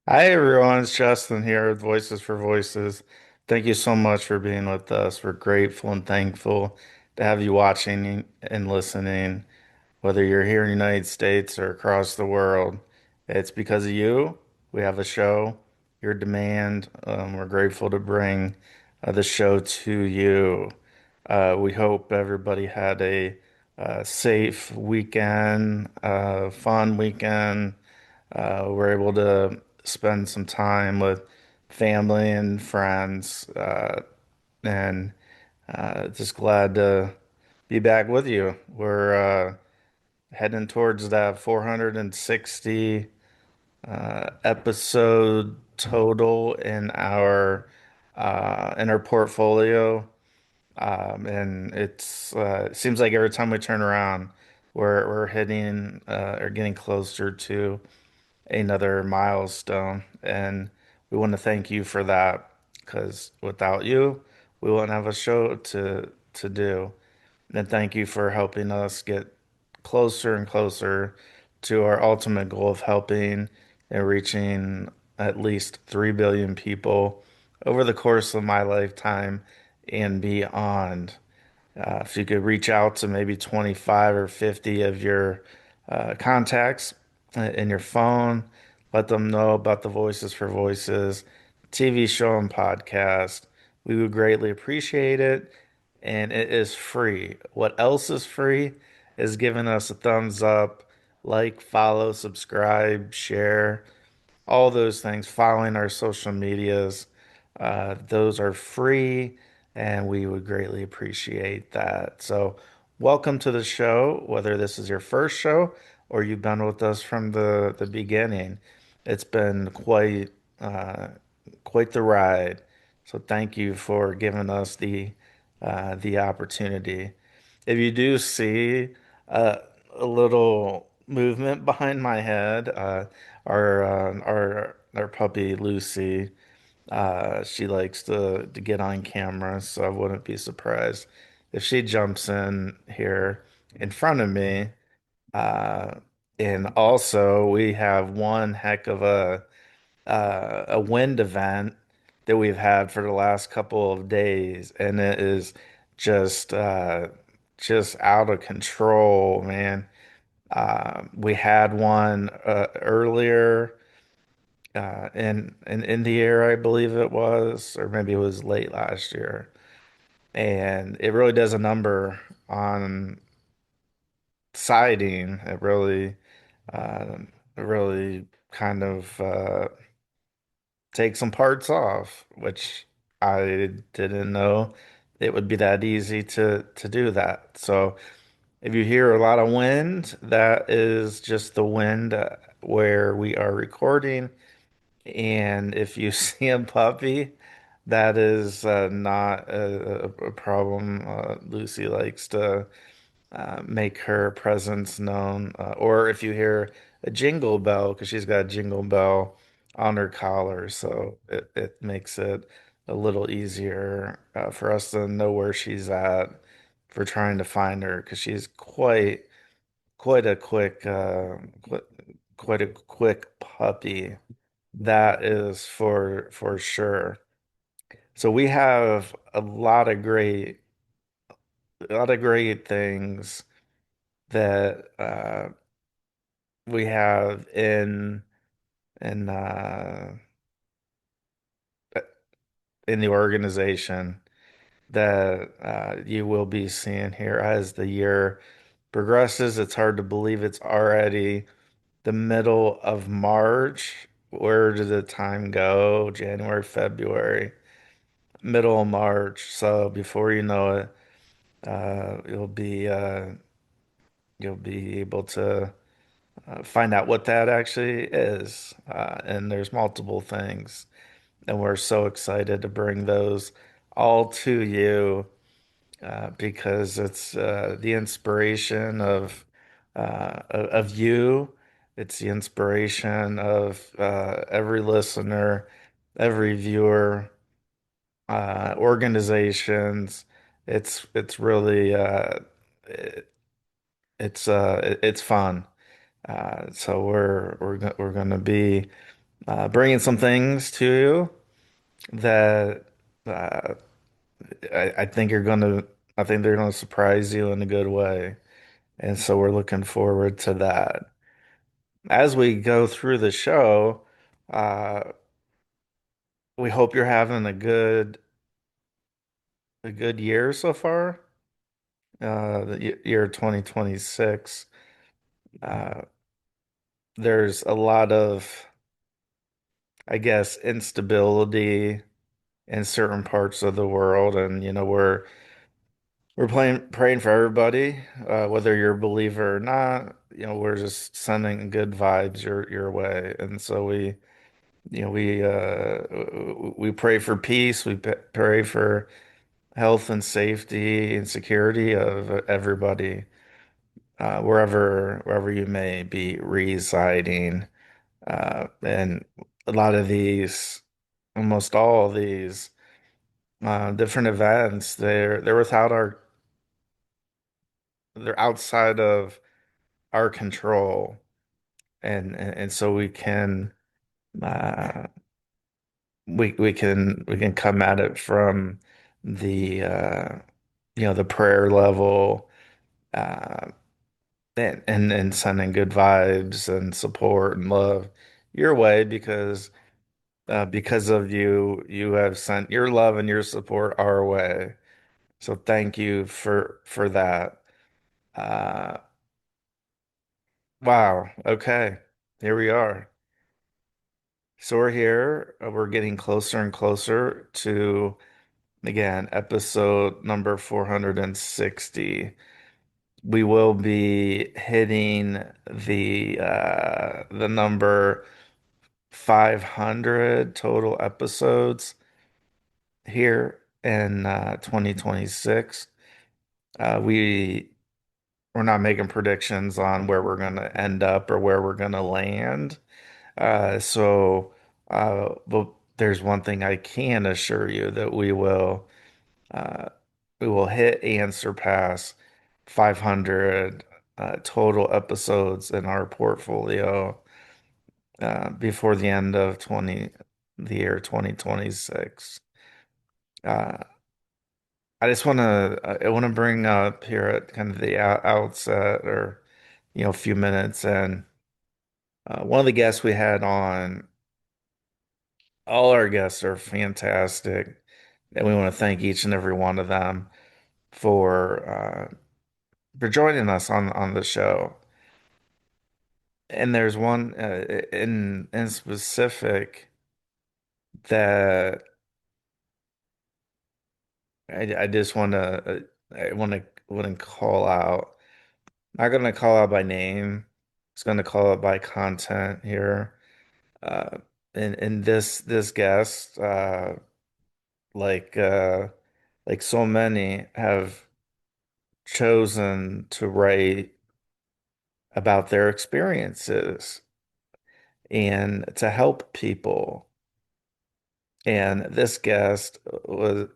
Hi everyone, it's Justin here with Voices for Voices. Thank you so much for being with us. We're grateful and thankful to have you watching and listening, whether you're here in the United States or across the world. It's because of you. We have a show, your demand. We're grateful to bring the show to you. We hope everybody had a safe weekend, fun weekend. We're able to spend some time with family and friends, and just glad to be back with you. We're heading towards that 460 episode total in our portfolio. And it seems like every time we turn around, we're hitting or getting closer to another milestone. And we want to thank you for that because without you, we wouldn't have a show to do. And thank you for helping us get closer and closer to our ultimate goal of helping and reaching at least 3 billion people over the course of my lifetime and beyond. If you could reach out to maybe 25 or 50 of your contacts in your phone, let them know about the Voices for Voices TV show and podcast. We would greatly appreciate it. And it is free. What else is free is giving us a thumbs up, like, follow, subscribe, share, all those things, following our social medias. Those are free, and we would greatly appreciate that. So, welcome to the show, whether this is your first show or you've been with us from the beginning. It's been uh, quite the ride. So, thank you for giving us the opportunity. If you do see uh, a little movement behind my head, our puppy Lucy, she likes to get on camera, so I wouldn't be surprised if she jumps in here in front of me. Uh, and also, we have one heck of a wind event that we've had for the last couple of days, and it is just just out of control, man. We had one earlier in the year, I believe it was, or maybe it was late last year, and it really does a number on siding. Uh, it really kind of take some parts off, which I didn't know it would be that easy to do that. So if you hear a lot of wind, that is just the wind where we are recording. And if you see a puppy, that is not a problem. Lucy likes to make her presence known. Or if you hear a jingle bell, because she's got a jingle bell on her collar, so it makes it a little easier for us to know where she's at for trying to find her, because she's quite a quite a quick puppy. That is for sure. So we have a lot of great things that we have in in the organization that you will be seeing here as the year progresses. It's hard to believe it's already the middle of March. Where did the time go? January, February, middle of March. So before you know it, you'll be able to find out what that actually is. And there's multiple things. And we're so excited to bring those all to you because it's the inspiration of you. It's the inspiration of every listener, every viewer, organizations. It's really it, it's fun. So we're going to be bringing some things to you that uh, I think I think they're gonna surprise you in a good way. And so we're looking forward to that. As we go through the show, uh, we hope you're having a good year so far. The year 2026. Uh, there's a lot of, I guess, instability in certain parts of the world, and we're praying for everybody, whether you're a believer or not. We're just sending good vibes your way, and so we pray for peace. We pray for health and safety and security of everybody, wherever you may be residing. And a lot of these, almost all of these different events, they're without they're outside of our control, and so uh, we can come at it from the the prayer level, uh, and sending good vibes and support and love your way because of you have sent your love and your support our way. So thank you for that. Uh, wow. Okay. Here we are. So we're here. We're getting closer and closer to, again, episode number 460. We will be hitting the number 500 total episodes here in 2026. We we're not making predictions on where we're going to end up or where we're going to land. But there's one thing I can assure you that uh, we will hit and surpass 500 total episodes in our portfolio before the end of the year 2026. Uh, I want to bring up here at kind of the outset, or a few minutes, and one of the guests we had on, all our guests are fantastic, and we want to thank each and every one of them for joining us on the show. And there's one in specific that I just want to call out. Not gonna call out by name. It's gonna call out by content here. Uh, and this guest, like uh, like so many, have chosen to write about their experiences and to help people. And this guest was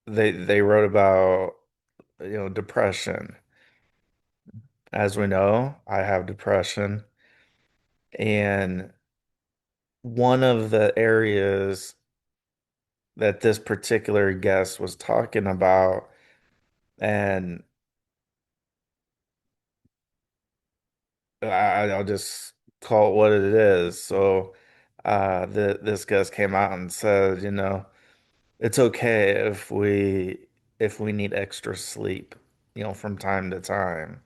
they wrote about depression. As we know, I have depression, and one of the areas that this particular guest was talking about, and I'll just call it what it is. So, this guest came out and said, it's okay if we need extra sleep, from time to time.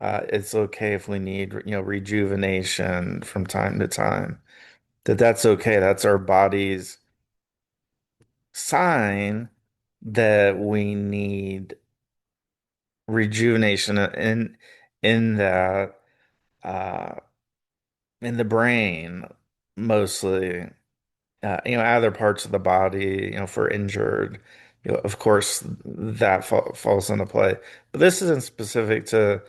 It's okay if we need, rejuvenation from time to time. That's okay. That's our body's sign that we need rejuvenation in that uh in the brain, mostly, other parts of the body, for injured, of course that falls into play, but this isn't specific to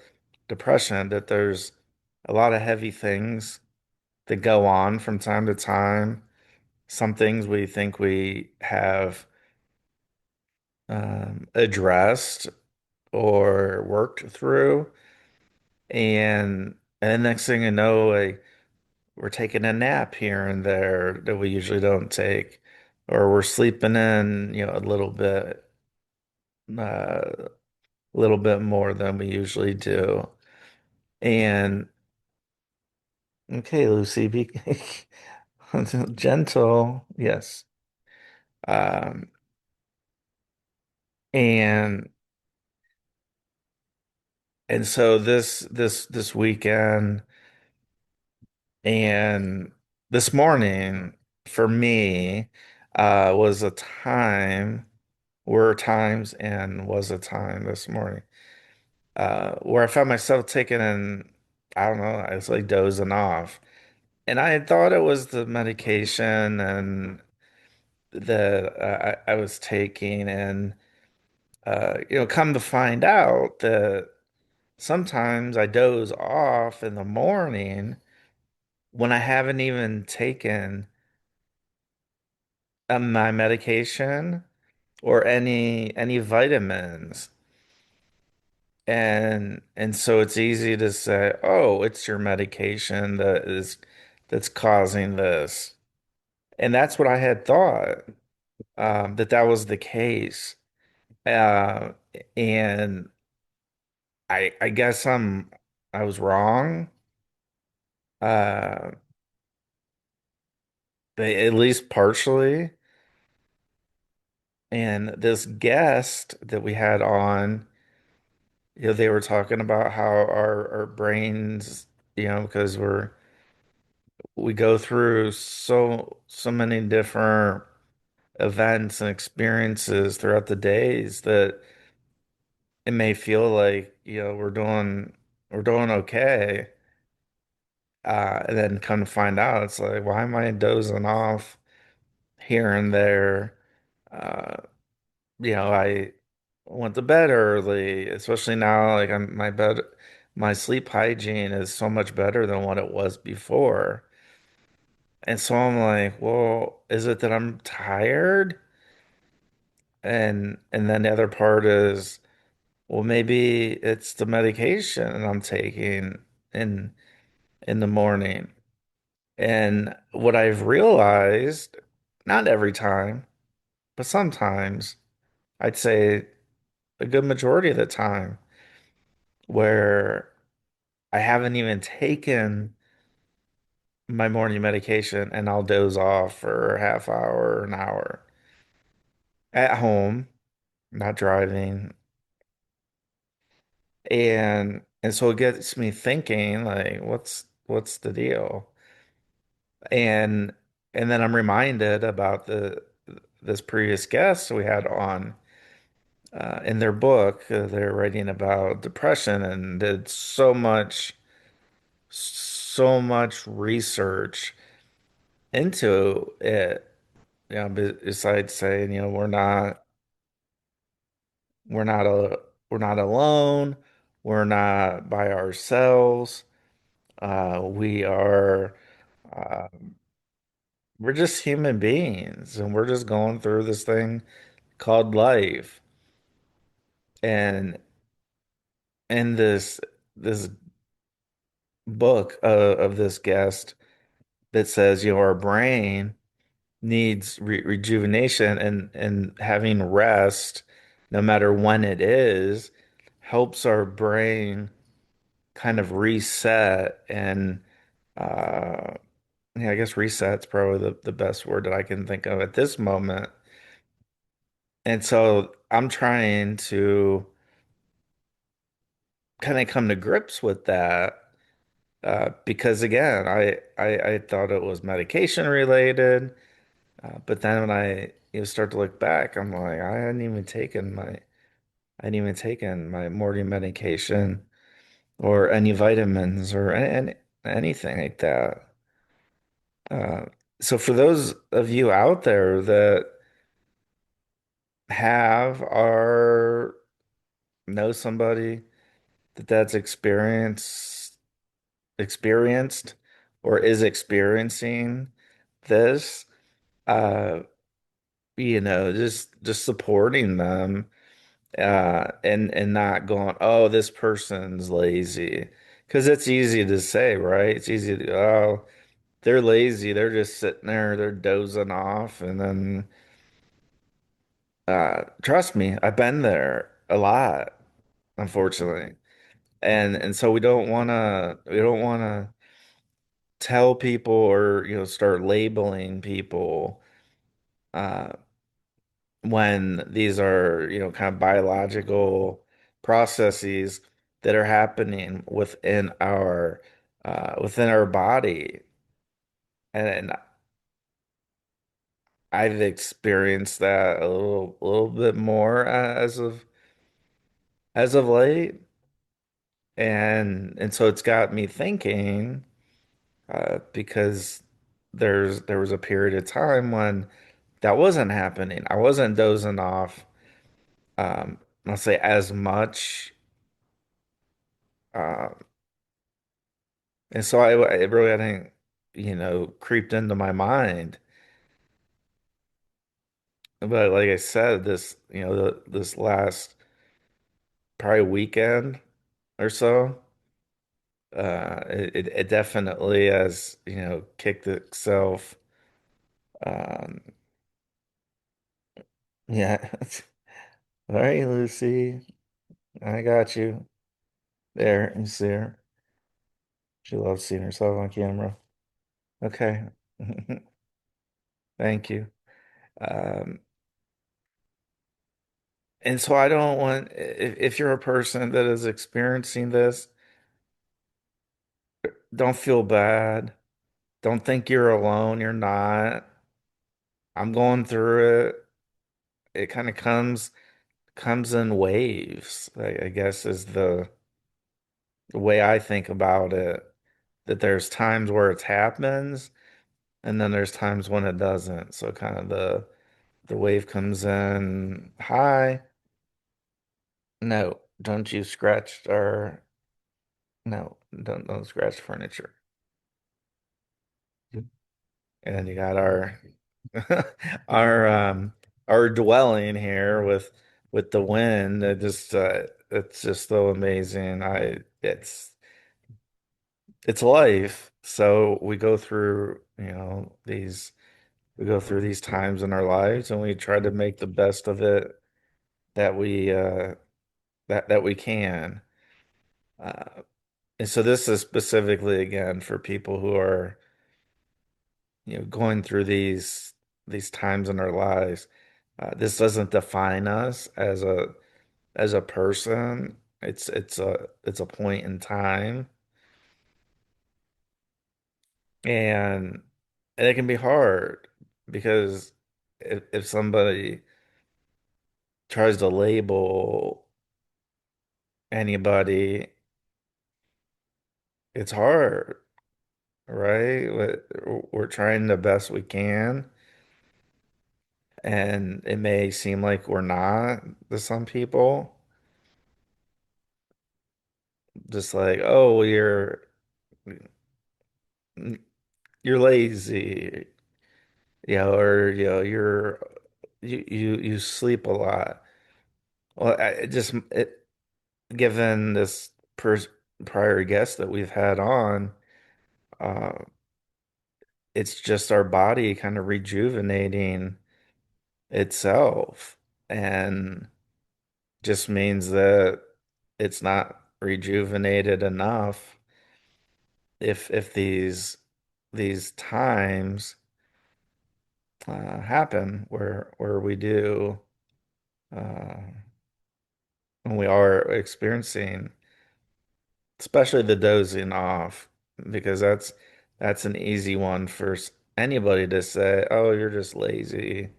depression, that there's a lot of heavy things that go on from time to time. Some things we think we have addressed or worked through, and the next thing you know, we're taking a nap here and there that we usually don't take, or we're sleeping in, a little bit more than we usually do. And okay, Lucy, be gentle, yes. Um, and and so this weekend and this morning for me was a time, were times and was a time this morning where I found myself taking an, I don't know, I was like dozing off. And I had thought it was the medication and that I was taking, and come to find out that sometimes I doze off in the morning when I haven't even taken my medication or any vitamins. And so it's easy to say, "Oh, it's your medication that's causing this." And that's what I had thought, that was the case. Uh, and I guess I was wrong. Uh, at least partially. And this guest that we had on, they were talking about how our brains, because we go through so many different events and experiences throughout the days that it may feel like, we're doing okay. And then come to find out, it's like, why am I dozing off here and there? Uh, I went to bed early, especially now, like my sleep hygiene is so much better than what it was before. And so I'm like, well, is it that I'm tired? And then the other part is, well, maybe it's the medication I'm taking in in the morning. And what I've realized, not every time, but sometimes, I'd say a good majority of the time, where I haven't even taken my morning medication and I'll doze off for a half hour or an hour at home, not driving. And so it gets me thinking, like, what's the deal? And and then I'm reminded about the this previous guest we had on, in their book. They're writing about depression and did so much research into it. Besides saying, we're not we're not alone, we're not by ourselves. We are uh, we're just human beings, and we're just going through this thing called life. And in this book of this guest that says, our brain needs rejuvenation, and having rest, no matter when it is, helps our brain kind of reset. And uh yeah, I guess reset's probably the best word that I can think of at this moment. And so I'm trying to kind of come to grips with that, because again, I thought it was medication related, but then when I start to look back, I'm like, I hadn't even taken my morning medication or any vitamins or anything like that. Uh, so for those of you out there that have or know somebody that's experienced or is experiencing this, uh, just supporting them, and not going, oh, this person's lazy. Because it's easy to say, right? It's easy to, oh, they're lazy. They're just sitting there, they're dozing off, and then trust me, I've been there a lot, unfortunately. And so we don't wanna tell people or start labeling people uh when these are kind of biological processes that are happening within our body. And I've experienced that a little bit more as of late, and so it's got me thinking, because there was a period of time when that wasn't happening. I wasn't dozing off, I'll say as much, uh, and so it really, I think, creeped into my mind. But like I said, this last probably weekend or so, it definitely has, kicked itself. Um, yeah. All right, Lucy, I got you. There, you see her. She loves seeing herself on camera. Okay. Thank you. Um, and so I don't want, if you're a person that is experiencing this, don't feel bad. Don't think you're alone. You're not. I'm going through it. It kind of comes in waves, I guess is the way I think about it. That there's times where it happens, and then there's times when it doesn't. So kind of the wave comes in high. No, don't you scratch or no, don't scratch furniture. And then you got our our our dwelling here with the wind. It's just so amazing. I it's life. So we go through these times in our lives, and we try to make the best of it that we can. Uh, and so this is specifically again for people who are going through these times in our lives. This doesn't define us as a person. It's a point in time, and and it can be hard because if somebody tries to label anybody, it's hard, right? We're trying the best we can, and it may seem like we're not to some people. Just like, oh, you're lazy, or you sleep a lot. Well, given this prior guest that we've had on, uh, it's just our body kind of rejuvenating itself, and just means that it's not rejuvenated enough if these times happen where we do, uh, when we are experiencing, especially the dozing off, because that's an easy one for anybody to say, "Oh, you're just lazy."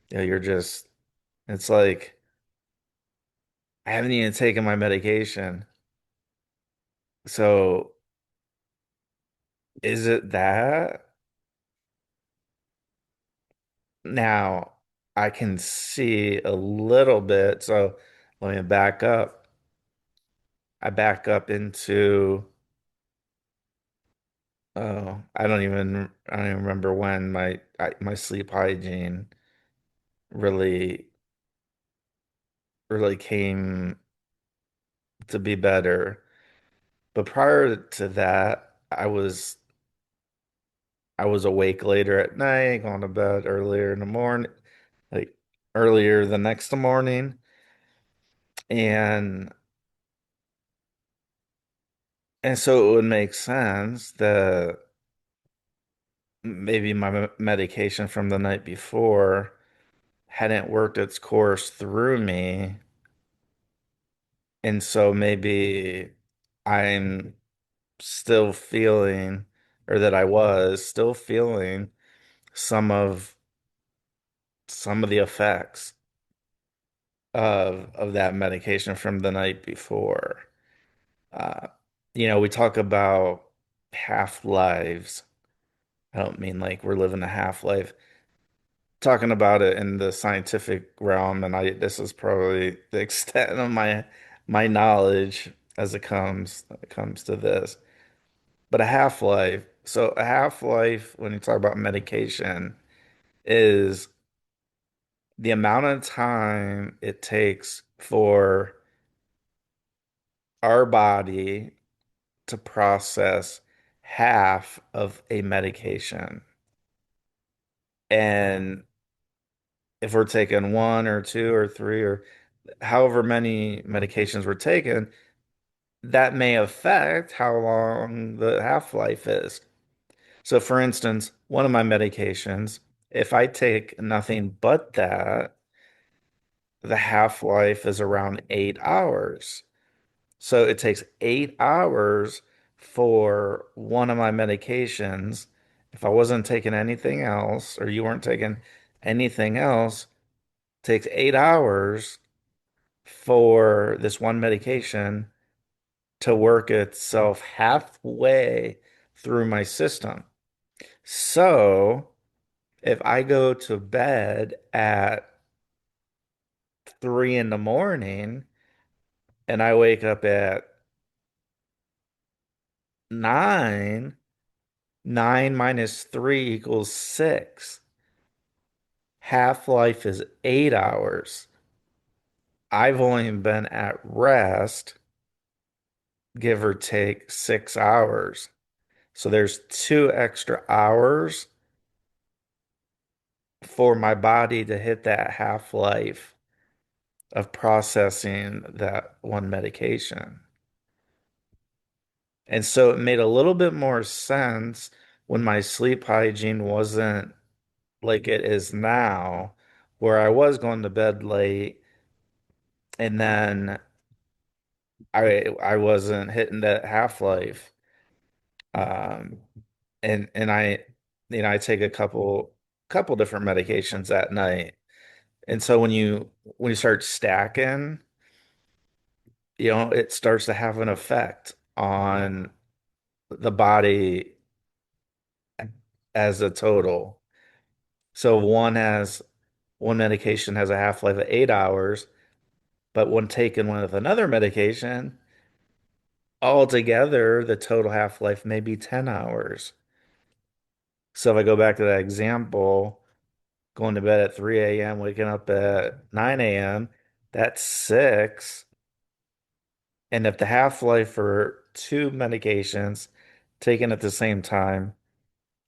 You're just. It's like I haven't even taken my medication. So is it that? Now I can see a little bit. So let me back up. I back up into. Oh, I don't even remember when my sleep hygiene really really came to be better. But prior to that, I was awake later at night, going to bed earlier in the morning, like earlier the next morning. And and so it would make sense that maybe my medication from the night before hadn't worked its course through me. And so maybe I'm still feeling, or that I was still feeling some of some of the effects of that medication from the night before. Uh, we talk about half-lives. I don't mean like we're living a half-life. Talking about it in the scientific realm, and I this is probably the extent of my knowledge as it comes to this. But a half-life, so a half-life when you talk about medication is the amount of time it takes for our body to process half of a medication. And if we're taking one or two or three or however many medications we're taking, that may affect how long the half-life is. So, for instance, one of my medications, if I take nothing but that, the half-life is around 8 hours. So it takes 8 hours for one of my medications. If I wasn't taking anything else, or you weren't taking anything else, it takes 8 hours for this one medication to work itself halfway through my system. So if I go to bed at 3 in the morning and I wake up at 9, 9 minus 3 equals 6. Half-life is 8 hours. I've only been at rest, give or take 6 hours. So there's 2 extra hours for my body to hit that half-life of processing that one medication. And so it made a little bit more sense when my sleep hygiene wasn't like it is now, where I was going to bed late and then I wasn't hitting that half-life. Um and I take a couple different medications at night. And so when you start stacking, it starts to have an effect on the body as a total. So one medication has a half-life of 8 hours, but when taken with another medication, altogether the total half-life may be 10 hours. So if I go back to that example, going to bed at 3 a.m., waking up at 9 a.m., that's 6. And if the half-life for two medications taken at the same time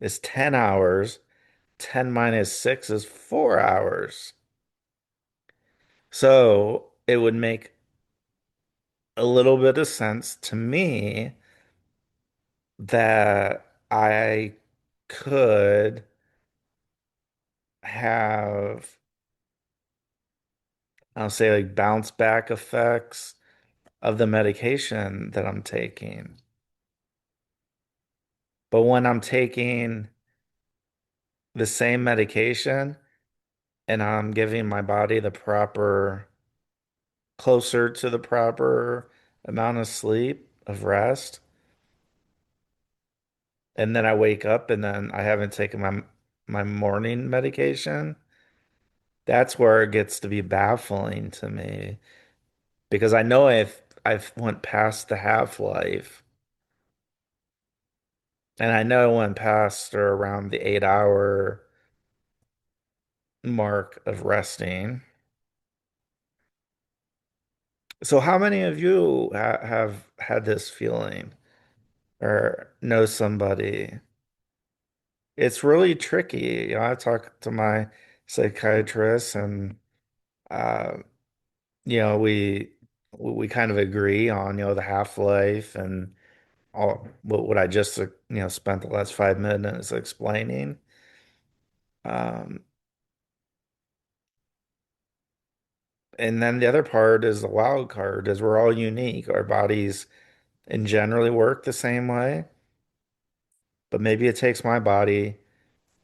is 10 hours, 10 minus 6 is 4 hours. So it would make a little bit of sense to me that I could have, I'll say, like bounce back effects of the medication that I'm taking. But when I'm taking the same medication and I'm giving my body closer to the proper amount of sleep, of rest, and then I wake up and then I haven't taken my morning medication, that's where it gets to be baffling to me because I know I've went past the half-life and I know I went past or around the 8 hour mark of resting. So how many of you have had this feeling or know somebody? it's really tricky. I talked to my psychiatrist and uh we kind of agree on, the half-life and all what I just spent the last 5 minutes explaining. Um and then the other part is the wild card is we're all unique. Our bodies in generally work the same way, but maybe it takes my body,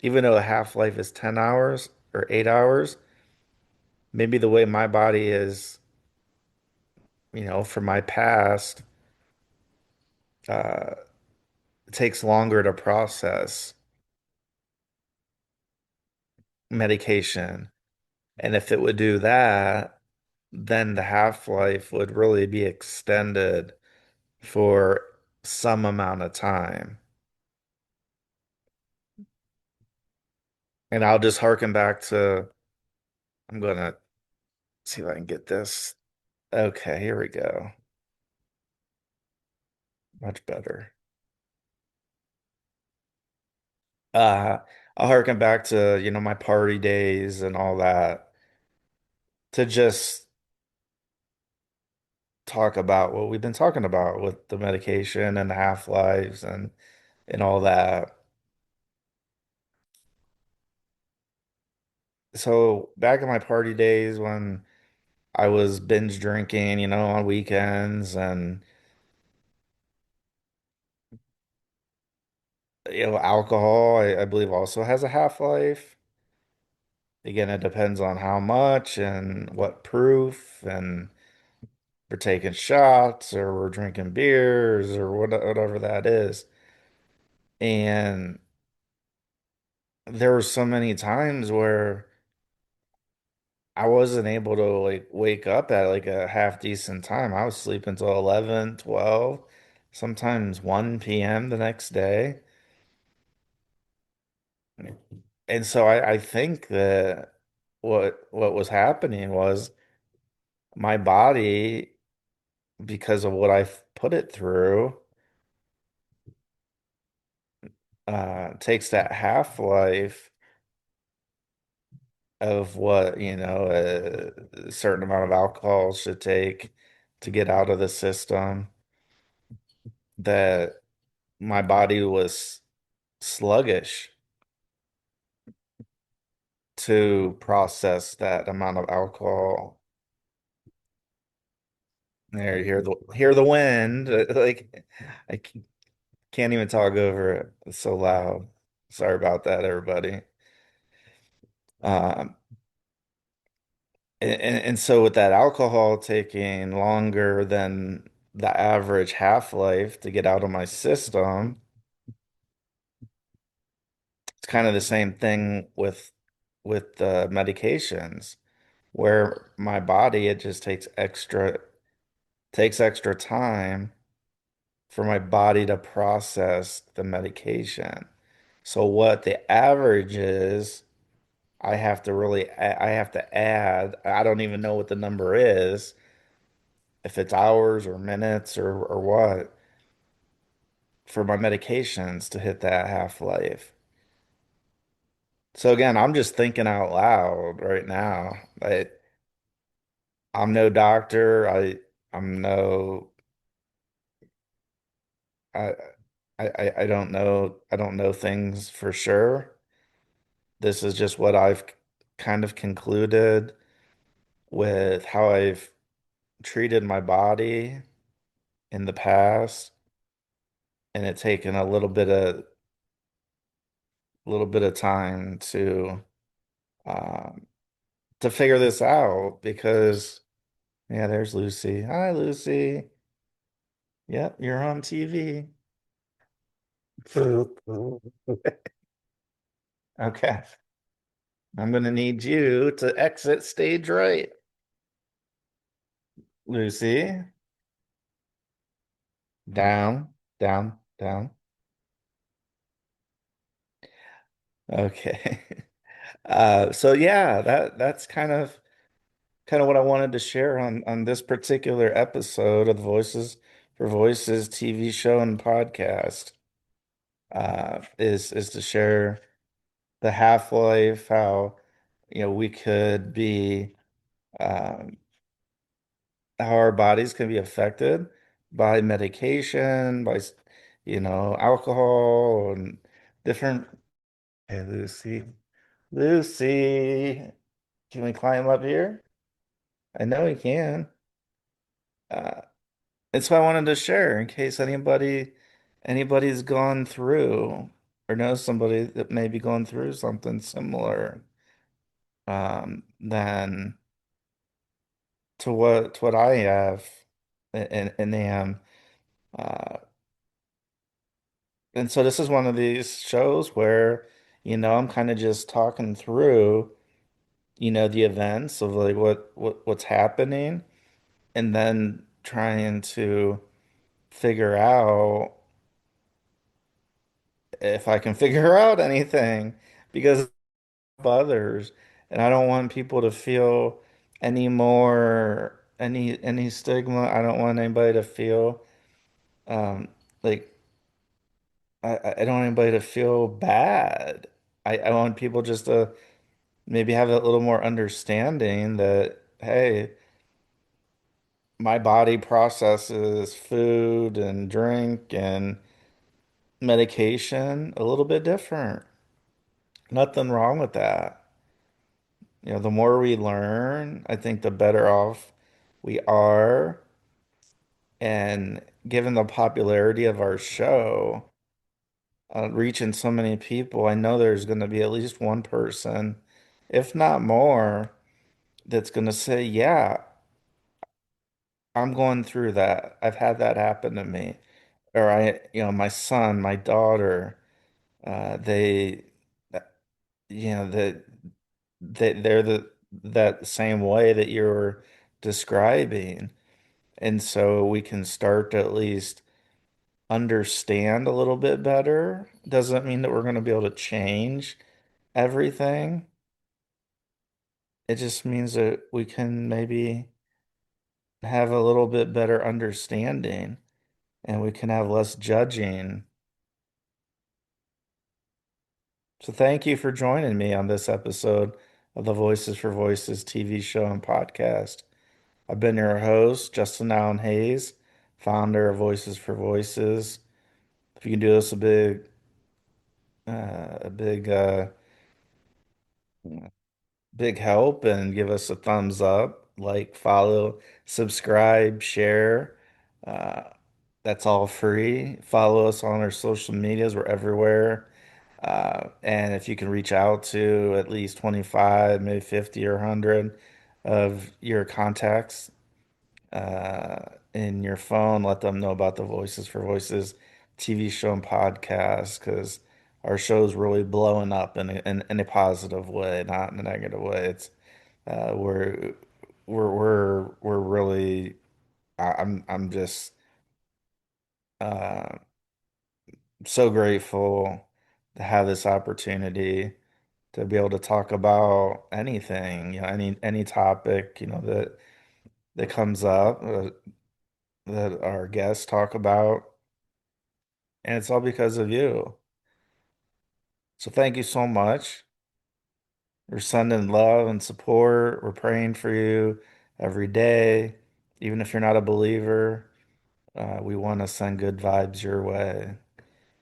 even though a half-life is 10 hours or 8 hours, maybe the way my body is, from my past, uh, it takes longer to process medication. And if it would do that, then the half-life would really be extended for some amount of time. And I'll just harken back to, I'm gonna see if I can get this. Okay, here we go. Much better. Uh, I'll harken back to, my party days and all that to just talk about what we've been talking about with the medication and the half-lives and all that. So back in my party days when I was binge drinking, on weekends and alcohol, I believe also has a half-life. Again, it depends on how much and what proof, and we're taking shots or we're drinking beers or whatever that is. And there were so many times where I wasn't able to like wake up at like a half decent time. I was sleeping till 11, 12, sometimes 1 p.m. the next day. And so I think that what was happening was my body, because of what I put it through, takes that half-life of what, a certain amount of alcohol should take to get out of the system, that my body was sluggish to process that amount of alcohol. There, you hear the wind. Like I can't even talk over it. It's so loud. Sorry about that, everybody. Um, and so with that alcohol taking longer than the average half-life to get out of my system, it's kind of the same thing with the medications, where my body, it just takes extra time for my body to process the medication. So what the average is, I have to add, I don't even know what the number is, if it's hours or minutes or what, for my medications to hit that half-life. So again, I'm just thinking out loud right now. I'm no doctor. I'm no I I don't know. I don't know things for sure. This is just what I've kind of concluded with how I've treated my body in the past, and it taken a little bit of time um to figure this out because yeah, there's Lucy. Hi, Lucy. Yep, you're on TV. Okay. I'm gonna need you to exit stage right. Lucy, down, down, down. Okay. So yeah, that's kind of what I wanted to share on this particular episode of the Voices for Voices TV show and podcast. is to share the half-life, how we could be um, how our bodies can be affected by medication, by alcohol and different. Hey, Lucy, Lucy, can we climb up here? I know we can. Uh, and so I wanted to share in case anybody's gone through or knows somebody that may be going through something similar than to what I have and am. Uh, and so this is one of these shows where, I'm kind of just talking through, the events of like what's happening and then trying to figure out if I can figure out anything because of others, and I don't want people to feel any stigma. I don't want anybody to feel um like I don't want anybody to feel bad. I want people just to maybe have a little more understanding that, hey, my body processes food and drink and medication a little bit different. Nothing wrong with that. The more we learn, I think the better off we are. And given the popularity of our show, reaching so many people, I know there's going to be at least one person, if not more, that's going to say, yeah, I'm going through that. I've had that happen to me. Or my son, my daughter, they, that they're that same way that you're describing. And so we can start to at least understand a little bit better. Doesn't mean that we're going to be able to change everything. It just means that we can maybe have a little bit better understanding and we can have less judging. So thank you for joining me on this episode of the Voices for Voices TV show and podcast. I've been your host, Justin Allen Hayes, founder of Voices for Voices. If you can do us a big help and give us a thumbs up, like, follow, subscribe, share. Uh, that's all free. Follow us on our social medias. We're everywhere. And if you can reach out to at least 25, maybe 50 or 100 of your contacts in your phone, let them know about the Voices for Voices TV show and podcast because our show's really blowing up in a positive way, not in a negative way. It's uh, we're we're really I'm just uh, so grateful to have this opportunity to be able to talk about anything, any topic, that comes up that our guests talk about, and it's all because of you. So thank you so much. We're sending love and support. We're praying for you every day, even if you're not a believer. We want to send good vibes your way.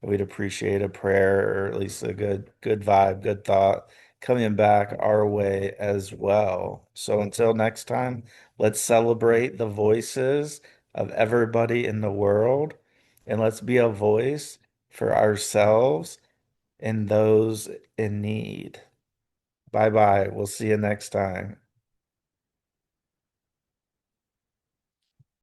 We'd appreciate a prayer or at least a good vibe, good thought coming back our way as well. So until next time, let's celebrate the voices of everybody in the world and let's be a voice for ourselves and those in need. Bye bye. We'll see you next time.